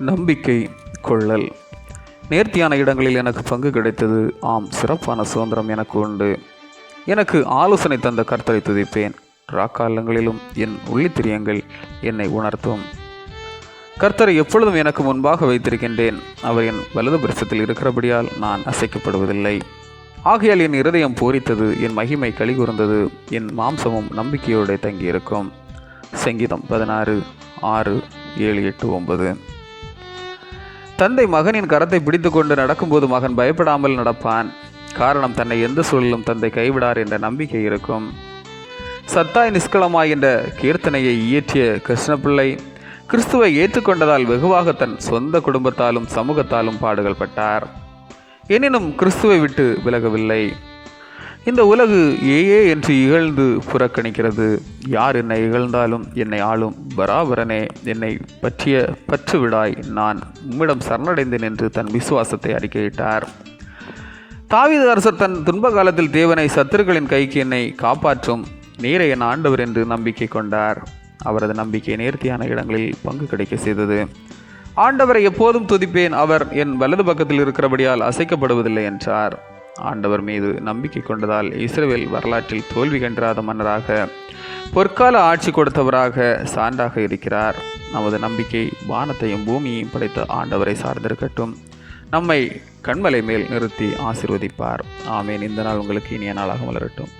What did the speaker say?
நம்பிக்கை கொள்ளல். நேர்த்தியான இடங்களில் எனக்கு பங்கு கிடைத்தது. ஆம், சிறப்பான சுதந்திரம் எனக்கு உண்டு. எனக்கு ஆலோசனை தந்த கர்த்தரை துதிப்பேன். ராக்காலங்களிலும் என் உள்ளித்திரியங்கள் என்னை உணர்த்தும். கர்த்தரை எப்பொழுதும் எனக்கு முன்பாக வைத்திருக்கின்றேன். அவர் என் வலது பரிசத்தில் இருக்கிறபடியால் நான் அசைக்கப்படுவதில்லை. ஆகையால் என் இருதயம் பூரித்தது, என் மகிமை களிகூர்ந்தது, என் மாம்சமும் நம்பிக்கையோடு தங்கியிருக்கும். சங்கீதம் 16:6-7-8-9. தந்தை மகனின் கரத்தை பிடித்து கொண்டு நடக்கும்போது மகன் பயப்படாமல் நடப்பான். காரணம், தன்னை எந்த சூழலும் தந்தை கைவிடார் என்ற நம்பிக்கை இருக்கும். சத்தாய் நிஷ்களமாய் என்ற கீர்த்தனையை இயற்றிய கிருஷ்ணபிள்ளை கிறிஸ்துவை ஏற்றுக்கொண்டதால் வெகுவாக தன் சொந்த குடும்பத்தாலும் சமூகத்தாலும் பாடுகள் பட்டார். எனினும் கிறிஸ்துவை விட்டு விலகவில்லை. இந்த உலகு ஏயே என்று இகழ்ந்து புறக்கணிக்கிறது. யார் என்னை இகழ்ந்தாலும் என்னை ஆளும் பராபரனே, என்னை பற்றிய பற்று விடாய், நான் உம்மிடம் சரணடைந்தேன் என்று தன் விசுவாசத்தை அறிக்கையிட்டார். தாவீது அரசர் தன் துன்ப காலத்தில் தேவனை சத்துருக்களின் கைக்கு என்னை காப்பாற்றும் நீரை என் ஆண்டவர் என்று நம்பிக்கை கொண்டார். அவரது நம்பிக்கை நேர்த்தியான இடங்களில் பங்கு கிடைக்க செய்தது. ஆண்டவரை எப்போதும் துதிப்பேன், அவர் என் வலது பக்கத்தில் இருக்கிறபடியால் அசைக்கப்படுவதில்லை என்றார். ஆண்டவர் மீது நம்பிக்கை கொண்டதால் இஸ்ரவேல் வரலாற்றில் தோல்வி கண்டாத மன்னராக, பொற்கால ஆட்சி கொடுத்தவராக சான்றாக இருக்கிறார். நமது நம்பிக்கை வானத்தையும் பூமியையும் படைத்த ஆண்டவரை சார்ந்திருக்கட்டும். நம்மை கண்மலை மேல் நிறுத்தி ஆசீர்வதிப்பார். ஆமேன். இந்த நாள் உங்களுக்கு இனிய நாளாக மலரட்டும்.